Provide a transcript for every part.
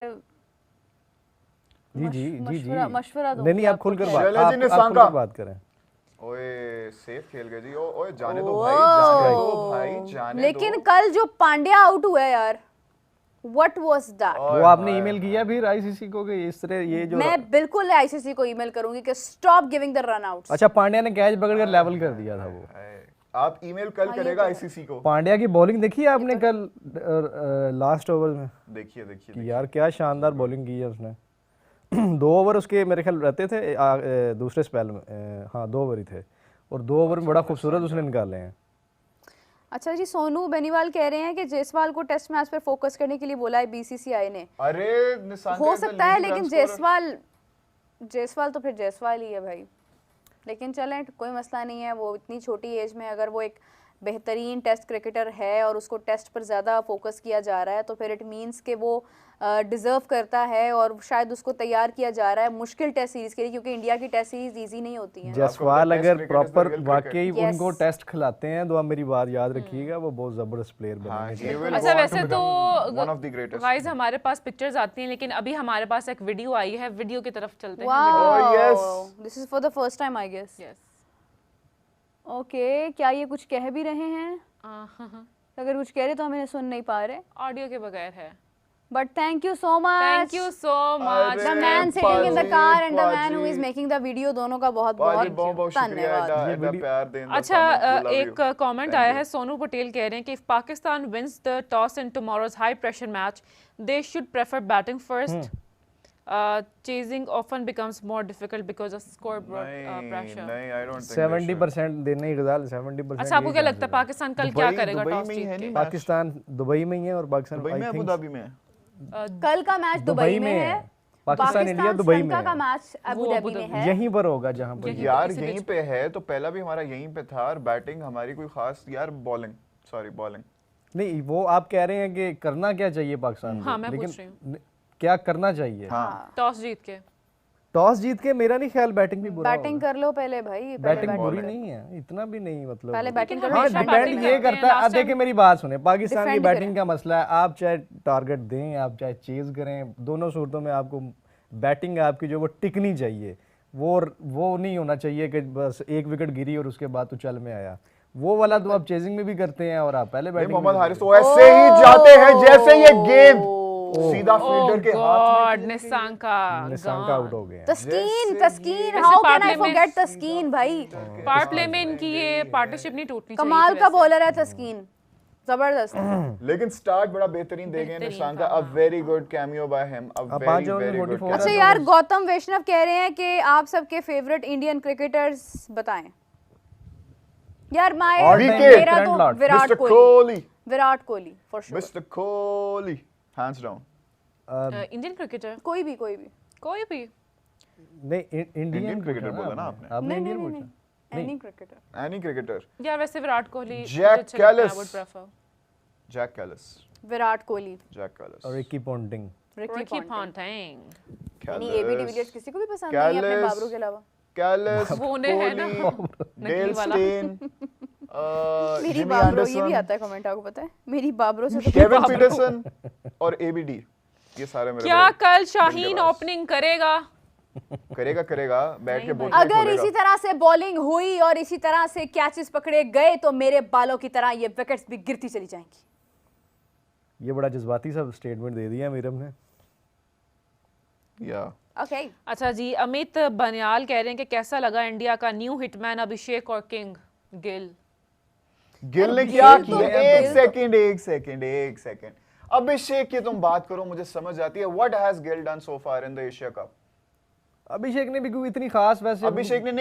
जी जी जी जी मशवरा नहीं नहीं, आप खुलकर बात करें। ओए सेफ खेल गए जी। ओए जाने दो भाई, जाने दो भाई, जाने लेकिन दो। कल जो पांड्या आउट हुआ है यार, व्हाट वाज दैट? वो आपने ईमेल किया फिर आईसीसी को कि इस तरह ये जो मैं बिल्कुल आईसीसी को ईमेल करूंगी कि stop giving the run outs. अच्छा, पांड्या ने कैच पकड़कर लेवल कर दिया था वो। आप ईमेल कल करेगा आईसीसी को। पांड्या की बॉलिंग देखी है आपने कल लास्ट ओवर में? देखिए देखिए कि यार क्या शानदार बॉलिंग की है उसने। 2 ओवर उसके मेरे ख्याल रहते थे दूसरे स्पेल में, हाँ 2 ओवर ही थे और 2 ओवर में बड़ा खूबसूरत उसने निकाले हैं। अच्छा जी, सोनू बेनीवाल कह रहे हैं कि जायसवाल को टेस्ट मैच पर फोकस करने के लिए बोला है बीसीसीआई ने। अरे हो सकता है, लेकिन जायसवाल तो फिर जायसवाल ही है भाई। लेकिन चलें, कोई मसला नहीं है। वो इतनी छोटी एज में अगर वो एक बेहतरीन टेस्ट क्रिकेटर है और उसको टेस्ट पर ज़्यादा फोकस किया जा रहा है तो फिर इट मींस कि वो डिज़र्व करता है और शायद उसको तैयार किया जा रहा है मुश्किल टेस्ट सीरीज़ के लिए, क्योंकि इंडिया की टेस्ट सीरीज इजी नहीं होती हैं। जायसवाल अगर प्रॉपर वाकई उनको टेस्ट खिलाते हैं तो आप मेरी बात याद रखिएगा, वो बहुत ज़बरदस्त प्लेयर बनेंगे। अच्छा, वैसे तो गाइस हमारे पास पिक्चर्स आती हैं, लेकिन अभी हमारे पास एक वीडियो आई है। वीडियो की तरफ चलते हैं। This is for the first time I guess. Okay, क्या ये कुछ कह भी रहे हैं? अगर कुछ कह रहे तो हम इन्हें सुन नहीं पा रहे, ऑडियो के बगैर है। But thank you so much. Thank you so much. The man sitting in the car and the man who is making the video, दोनों का बहुत बहुत धन्यवाद। अच्छा, एक कमेंट आया है। सोनू पटेल कह रहे हैं कि if Pakistan wins the toss in tomorrow's high pressure match, they should prefer batting first. Chasing often becomes more difficult because of scoreboard pressure. नहीं, I don't think 70% देने की गजाल 70%। अच्छा, आपको क्या लगता है पाकिस्तान कल क्या करेगा टॉस जीत के? पाकिस्तान दुबई में ही है और पाकिस्तान दुबई में, अबू धाबी में है। कल का मैच दुबई में है, पाकिस्तान इंडिया दुबई में का मैच अबू धाबी में है। यहीं पर होगा जहां पर यार यहीं पे है तो पहला भी हमारा यहीं पे था और बैटिंग हमारी कोई खास यार बॉलिंग नहीं। वो आप कह रहे हैं कि करना क्या चाहिए पाकिस्तान को, मैं पूछ रही हूं क्या करना चाहिए? टॉस जीत के मेरा नहीं ख्याल बैटिंग भी बुरा बैटिंग कर लो पहले भाई। बैटिंग बुरी नहीं है, इतना भी नहीं, मतलब पहले बैटिंग करो। हाँ, डिपेंड ये करता है। देखिए मेरी बात सुने, पाकिस्तान की बैटिंग का मसला है, आप चाहे टारगेट दें, आप चाहे चेज करें, दोनों सूरतों में आपको बैटिंग आपकी जो वो टिकनी चाहिए। वो नहीं होना चाहिए कि बस एक विकेट गिरी और उसके बाद तो चल में आया। वो वाला तो आप चेजिंग में भी करते हैं और आप पहले बैटिंग। मोहम्मद हारिस तो ऐसे ही जाते हैं जैसे ये गेंद सीधा फील्डर के हाथ में। निशांका आउट हो गए। तस्कीन, हाउ कैन आई फॉरगेट तस्कीन भाई। पावर प्ले में इनकी ये पार्टनरशिप नहीं टूटनी चाहिए। कमाल का बॉलर है तस्कीन, जबरदस्त। लेकिन स्टार्ट बड़ा बेहतरीन दे गए Nissanka. A very good cameo by him, a very good. अच्छा यार, गौतम वैष्णव कह रहे हैं कि आप सबके फेवरेट इंडियन क्रिकेटर्स बताएं। यार मेरा तो Virat Kohli for sure. Mister Kohli hands down. Indian cricketer कोई भी नहीं, इंडियन क्रिकेटर बोला ना आपने? आपने इंडियन पूछा? एनी क्रिकेटर यार वैसे विराट कोहली, जैक कैलिस, विराट कोहली, और रिकी पॉन्टिंग। यानी एबी डिविलियर्स किसी को भी पसंद नहीं है अपने बाबरों के अलावा? कैलिस, वो ने है ना डेल स्टेन, मेरी बाबरो, ये भी आता है कमेंट, आपको पता है मेरी बाबरो से केविन पीटरसन और एबीडी, ये सारे मेरे। क्या कल शाहीन ओपनिंग करेगा बैठ के बोल। अगर इसी तरह से बॉलिंग हुई और इसी तरह से कैचेस पकड़े गए तो मेरे बालों की तरह ये विकेट्स भी गिरती चली जाएंगी। ये बड़ा जज्बाती सा स्टेटमेंट दे दिया मीरम ने। या ओके। अच्छा जी, अमित बनियाल कह रहे हैं कि कैसा लगा इंडिया का न्यू हिटमैन अभिषेक और किंग गिल ने क्या किया? एक सेकंड अभिषेक की तुम बात करो, मुझे समझ आती है। What has Gill done so far in the Asia cup? Abhishek ने भी कोई इतनी खास, वैसे अभिषेक चलो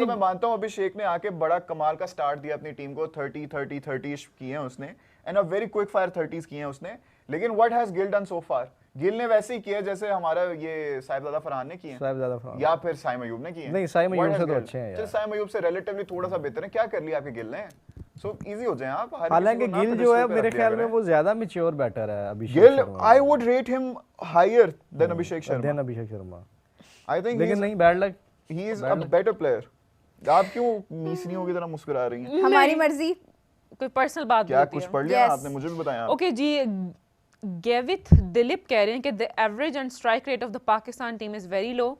मैं मानता हूं, अभिषेक ने आके बड़ा कमाल का स्टार्ट दिया अपनी टीम को। 30 किए हैं उसने and a very quick fire 30s किए हैं उसने। लेकिन what has Gill done so far? Gill ने वैसे ही किया जैसे हमारा ये साहिबजादा फरहान ने किए, या फिर साइम अयूब ने किए। नहीं, साइम अयूब से तो अच्छे हैं यार। साइम अयूब से रिलेटिवली थोड़ा सा बेहतर है। क्या कर लिया आपके गिल ने? सो इजी हो जाए आप। हालांकि गिल जो है मेरे ख्याल में वो ज्यादा मैच्योर बैटर है Abhishek Gill. I would rate him higher than Abhishek Sharma. I think, लेकिन नहीं, bad luck, he is a better player. आप क्यों मीसनियों की तरह मुस्कुरा रही हैं? हमारी मर्जी। कोई पर्सनल बात क्या कुछ पढ़ लिया आपने? मुझे भी बताया। ओके जी, गेविथ दिलीप कह रहे हैं कि the average and strike rate of the Pakistan team is very low,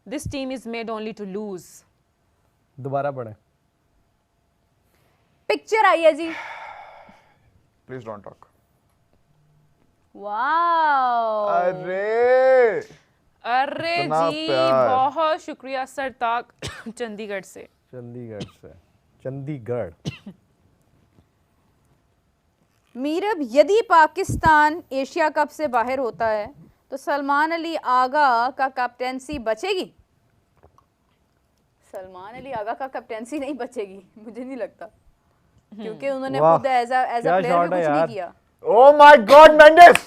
this team is made only to lose. दोबारा पढ़ें। पिक्चर आई है जी, प्लीज डोंट टॉक। वाओ, अरे जी प्यार। बहुत शुक्रिया सरताक चंडीगढ़ से। चंडीगढ़। मीरब, यदि पाकिस्तान एशिया कप से बाहर होता है तो सलमान अली आगा का कैप्टेंसी बचेगी? सलमान अली आगा का कैप्टेंसी नहीं बचेगी, मुझे नहीं लगता, क्योंकि उन्होंने खुद एज अ प्लेयर भी कुछ नहीं किया। Oh my God, Mendes!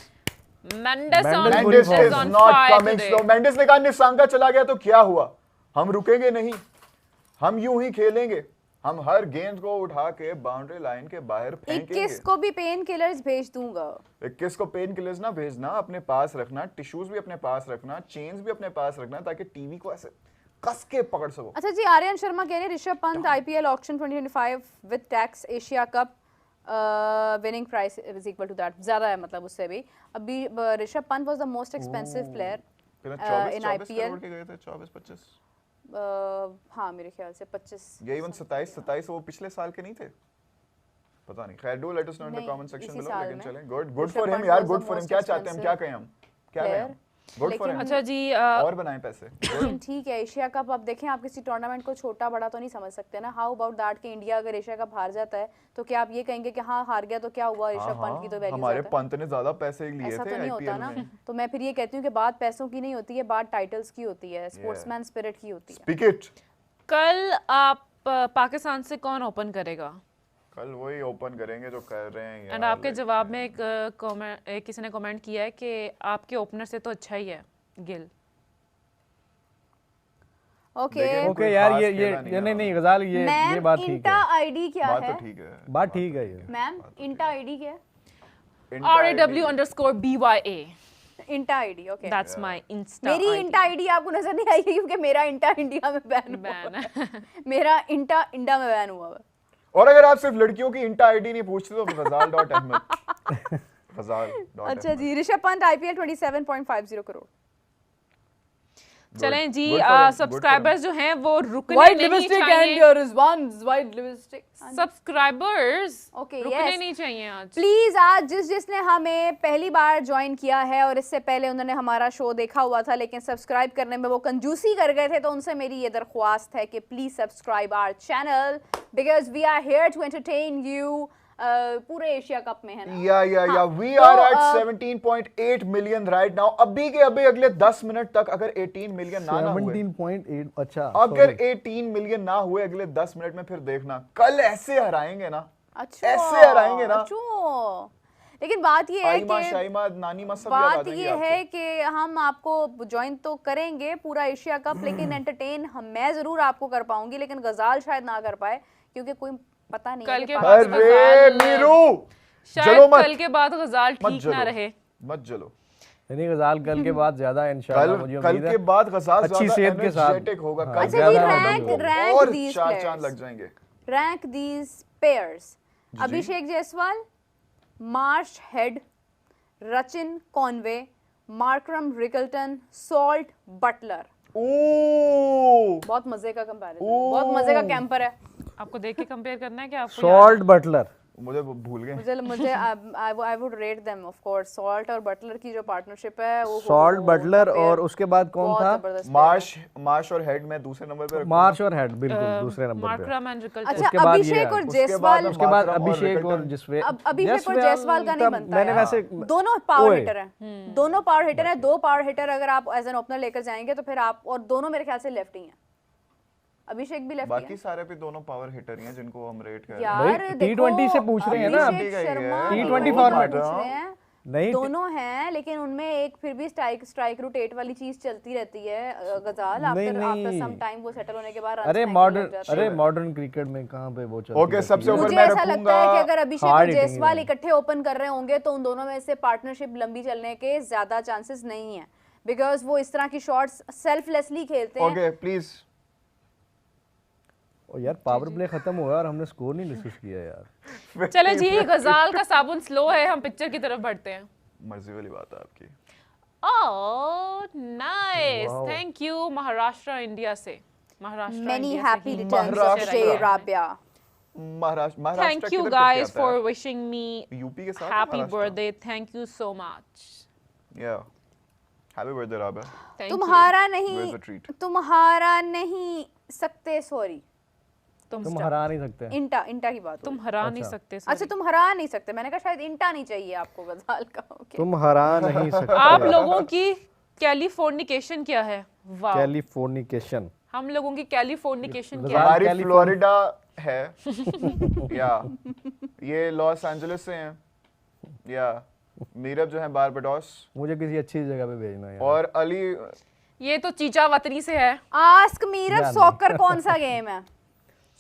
Mendes Mendes is not coming slow. Mendes ने कहा निशांका चला गया तो क्या हुआ, हम रुकेंगे नहीं, हम यूं ही खेलेंगे, हम हर गेंद को उठा के बाउंड्री लाइन के बाहर फेंकेंगे। 21 को भी पेन किलर्स भेज दूंगा। 21 को पेन किलर्स ना भेजना, अपने पास रखना, टिश्यूज भी अपने पास रखना, चेन्स भी अपने पास रखना, ताकि टीवी को ऐसे कस के पकड़ सको। अच्छा जी, आर्यन शर्मा कह रहे हैं Rishabh Pant IPL auction 2025 with tax Asia cup winning price is equal to that, ज्यादा है मतलब उससे भी। अभी Rishabh Pant was the most expensive player in IPL. 24-25 हाँ मेरे ख्याल से 25 या इवन 27 वो पिछले साल के नहीं थे, पता नहीं। खैर, do let us know in the नहीं, कमेंट सेक्शन इसी बिलो। साल लेकिन में। चलें, good Rishabh for him Pant यार, was good the for him. most क्या चाहते हैं हम, क्या expensive कहें हम, क्या कहें हम? Good for him. अच्छा जी और बनाएं पैसे। लेकिन ठीक है, एशिया कप अब देखें, आप किसी टूर्नामेंट को छोटा बड़ा तो नहीं समझ सकते ना। हाउ अबाउट दैट कि इंडिया अगर एशिया कप हार जाता है तो क्या आप ये कहेंगे कि हाँ हार गया तो क्या हुआ, ऋषभ पंत की तो वैल्यू हमारे ज्यादा है? पंत ने ज्यादा पैसे लिए ऐसा थे तो नहीं होता आईपीएल ना। में। तो मैं फिर ये कहती हूँ कि बात पैसों की नहीं होती है, बात टाइटल्स की होती है, स्पोर्ट्समैन स्पिरिट की होती है। Speak it. कल आप पाकिस्तान से कौन ओपन करेगा? कल वही ओपन करेंगे जो कर रहे हैं यार। एंड आपके जवाब में एक कमेंट, किसी ने कमेंट किया है कि आपके ओपनर से तो अच्छा ही है गिल। ओके ओके यार, ये नहीं गजाल, ये बात ठीक इंटा है, आईडी क्या बात है? तो ठीक है, बात ठीक है ये। मैम इंटा आईडी क्या है? RAW_BYA, इंटा ID, okay. That's my Insta. मेरी इंटा आईडी आपको नजर नहीं आई क्योंकि मेरा इंटा इंडिया में बैन हुआ है। मेरा इंटा इंडा में बैन हुआ है। और अगर आप सिर्फ लड़कियों की इंटा आईडी नहीं पूछते तो ghazal.ahmed ghazal.ahmed। अच्छा जी, ऋषभ पंत आईपीएल 27.50 करोड़। चलें जी, Good for him, सब्सक्राइबर्स जो हैं वो रुकने White नहीं lipstick and चाहिए। your ones white lipstick. Subscribers Okay, रुकने yes. नहीं चाहिए आज। प्लीज आज जिसने हमें पहली बार ज्वाइन किया है और इससे पहले उन्होंने हमारा शो देखा हुआ था लेकिन सब्सक्राइब करने में वो कंजूसी कर गए थे, तो उनसे मेरी ये दरख्वास्त है कि please subscribe our channel because we are here to entertain you. पूरे एशिया कप में है ना। या we are at 17.8 million right now. अभी के अभी अगले 10 मिनट तक अगर 18 मिलियन ना हुए, 17.8, अच्छा अगर 18 मिलियन ना हुए अगले 10 मिनट में, फिर देखना कल ऐसे हराएंगे ना, अच्छा ऐसे हराएंगे ना। लेकिन बात ये है आइमा कि शाइमा नानी मा सब याद आ बात जाएंगे ये आपको। है कि हम आपको ज्वाइन तो करेंगे पूरा एशिया कप, लेकिन एंटरटेन मैं जरूर आपको कर पाऊंगी, लेकिन गजाल शायद ना कर पाए क्योंकि कोई पता नहीं कल है के कि बाद अरे मीरू शायद चलो मत, कल के बाद गजाल मत ठीक ना जलो, रहे। मत जलो। नहीं गजाल कल के बाद ज्यादा इंशाल्लाह मुझे कल उम्मीद है के बाद गजाल अच्छी सेहत के साथ एनर्जेटिक होगा। हाँ, कल अच्छा ज्यादा जी, मतलब रैंक होगा। रैंक और दीज चार चांद प्लेयर्स, लग जाएंगे। Rank these pairs. Abhishek Jaiswal, Marsh Head, Rachin Conway, Markram Rickelton, Salt Buttler. बहुत मजे का कंपैरिजन, बहुत मजे का कैंपर है। आपको देख के कंपेयर करना है कि आपको सॉल्ट बटलर, मुझे भूल गए। मुझे आई would rate them of course. Salt और बटलर की जो पार्टनरशिप है वो सॉल्ट बटलर, और उसके बाद कौन था? मार्श और हेड में दूसरे नंबर पे रखूंगा। मार्श और हेड बिल्कुल दूसरे नंबर पे। Markram and Rickelton. अच्छा उसके बाद ये अभिषेक और है। जायसवाल, उसके बाद मार्करम और अभिषेक और रिकल्टन। अभिषेक और जायसवाल का नहीं बनता मैंने यार। वैसे दोनों पावर ओए। हिटर हैं, दोनों पावर हिटर हैं। दो पावर हिटर अगर आप एज एन ओपनर लेकर जाएंगे तो फिर आप, और दोनों मेरे ख्याल से लेफ्टी हैं। अभिषेक भी लेफ्टी बाकी है सारे भी दोनों पावर हिटर ही हैं जिनको हम रेट कर रहे हैं। यार। भाई, देखो, T20 से पूछ रहे हैं ना, अभिषेक शर्मा T20 दोनों फॉर्मेट पूछ रहे हैं। नहीं दोनों हैं लेकिन उनमें एक फिर भी स्ट्राइक रोटेट वाली चीज चलती रहती है गजाल। आफ्टर सम टाइम वो सेटल होने के बाद अरे मॉडर्न क्रिकेट में कहां पे वो चलती ओके, रहती सबसे है। ऊपर मुझे मैं ऐसा लगता है कि अगर अभिषेक Hard और hitting जायसवाल है। इकट्ठे ओपन कर रहे होंगे तो उन दोनों में से पार्टनरशिप लंबी चलने के ज्यादा चांसेस नहीं है, बिकॉज वो इस तरह की शॉट्स सेल्फलेसली खेलते हैं। Okay please. ओ यार, पावर प्ले खत्म हुआ और हमने स्कोर नहीं डिस्कस किया यार। चले जी, गजाल का साबुन स्लो है, हम पिक्चर की तरफ बढ़ते हैं। मर्जी वाली बात है आपकी। Oh, nice. Wow. Thank you, Maharashtra, India से। महाराष्ट्र Many India happy से ही returns of Maharashtra. the day, Rabia. Maharashtra Thank you किधर करके guys आता for है? wishing me यूपी के साथ happy Maharashtra? birthday. Thank you so much. Yeah. Happy birthday, Rabia. Thank you. तुम्हारा Where's नहीं, the treat? तुम्हारा नहीं सकते, सॉरी, तुम हरा नहीं सकते। इंटा की बात हो तुम रही। हरा नहीं सकते। अच्छा, sorry. तुम हरा नहीं सकते, मैंने कहा शायद इंटा नहीं चाहिए आपको गजाल का। ओके, तुम हरा नहीं सकते। आप लोगों की कैलिफोर्निकेशन क्या है? वाह, कैलिफोर्निकेशन। हम लोगों की कैलिफोर्निकेशन क्या है? हमारी कैलिफोर्निया- फ्लोरिडा है। या ये लॉस एंजलिस से हैं। या मीरब जो है बारबाडोस, मुझे किसी अच्छी जगह पे भेजना है यार। और अली ये तो चीचा वतनी से है। आस्क मीरब, यार सॉकर कौन सा गेम है?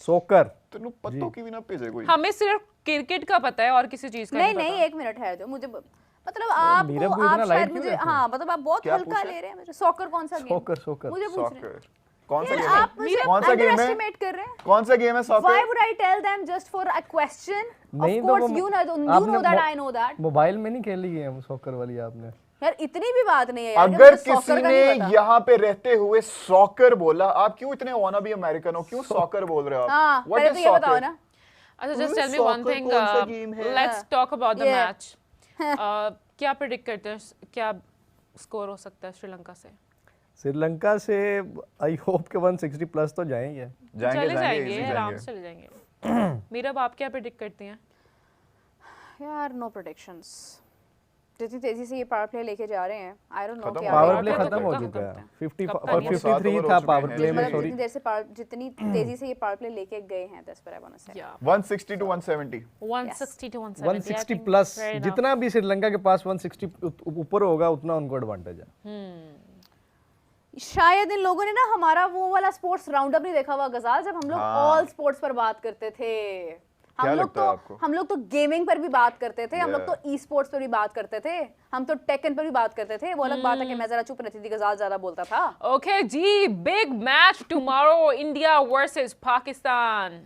सोकर। तेनू पत्तों की भी ना भेजे कोई। हमें सिर्फ क्रिकेट का पता है और किसी चीज का नहीं नहीं नहीं, पता। एक मिनट है, जो मुझे मतलब मीरब आपको, को इतना आप light शायद क्यों मुझे, लेते हैं? हाँ मतलब आप बहुत क्या हल्का पूछा? ले रहे हैं मुझे। सॉकर कौन सा गेम? सोकर सोकर। मुझे पूछ रहे हैं सॉकर कौन सा यार, गेम आप है? मुझे कौन सा गेम है? अंडरएस्टिमेट कर रहे हैं। कौन सा गेम है Why soccer? would I tell them just for a question? नहीं Of तो course वो you know that I know that. Mobile में नहीं खेली गेम सोकर वाली आपने। यार इतनी भी बात नहीं है यार, अगर मुझे soccer किसी का ने नहीं पता। यहाँ पे रहते हुए सॉकर बोला, आप क्यों इतने वाना भी अमेरिकन हो, क्यों सॉकर बोल रहे हो आप? हाँ, What पहले is तो ये बताओ soccer? ना। अच्छा, तुम्हें just tell me one soccer thing. कौन सा game है? Let's talk about the Yeah. match. क्या प्रेडिक्ट करते हैं? क्या स्कोर हो सकता है श्रीलंका से? श्रीलंका से आई होप के 160 प्लस तो जाएंगे। जाएंगे चले जाएंगे जाएंगे, easy आराम जाएंगे। से चले जाएंगे। मीरब, आप क्या प्रेडिक्ट करती हैं? यार नो प्रेडिक्शंस। जितनी तेजी से ये पावर प्ले लेके जा रहे हैं, आई डोंट नो खत्म क्या हो पावर गया। प्ले तो खत्म हो कब चुका करते है। हैं? 50 कब और करते हैं? 53 7 था ओवर पावर हो प्ले चुके में, हैं। सॉरी। जितनी तेजी से ये पावर प्ले लेके गए हैं, that's what I want to say. Yeah. 160 to 170। 160 to 170. I 160 think plus, fair enough. जितना भी श्रीलंका के पास 160 ऊपर होगा उतना उनको एडवांटेज है। शायद इन लोगों ने ना हमारा वो वाला स्पोर्ट्स राउंड अप नहीं देखा हुआ गजाल, जब हम लोग हाँ। ऑल स्पोर्ट्स पर बात करते थे। क्या लगता है आपको? हम लोग तो गेमिंग पर भी बात करते थे, हम लोग Yeah. तो ई स्पोर्ट्स पर भी बात करते थे, हम तो टेकन पर भी बात करते थे। वो अलग बात है कि मैं जरा चुप रहती थी, गजाल ज्यादा बोलता था। Okay, जी, big match tomorrow. India versus Pakistan.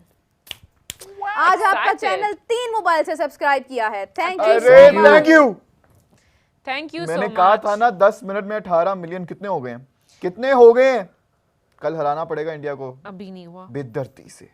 आज आपका Excited. चैनल 3 मोबाइल से सब्सक्राइब किया है, थैंक यू अरे so much. Thank you. Thank you so मैंने much. कहा था ना 10 मिनट में 18 मिलियन कितने हो गए हैं? कितने हो गए हैं? कल हराना पड़ेगा इंडिया को अभी नहीं हुआ। बेदर्दी से।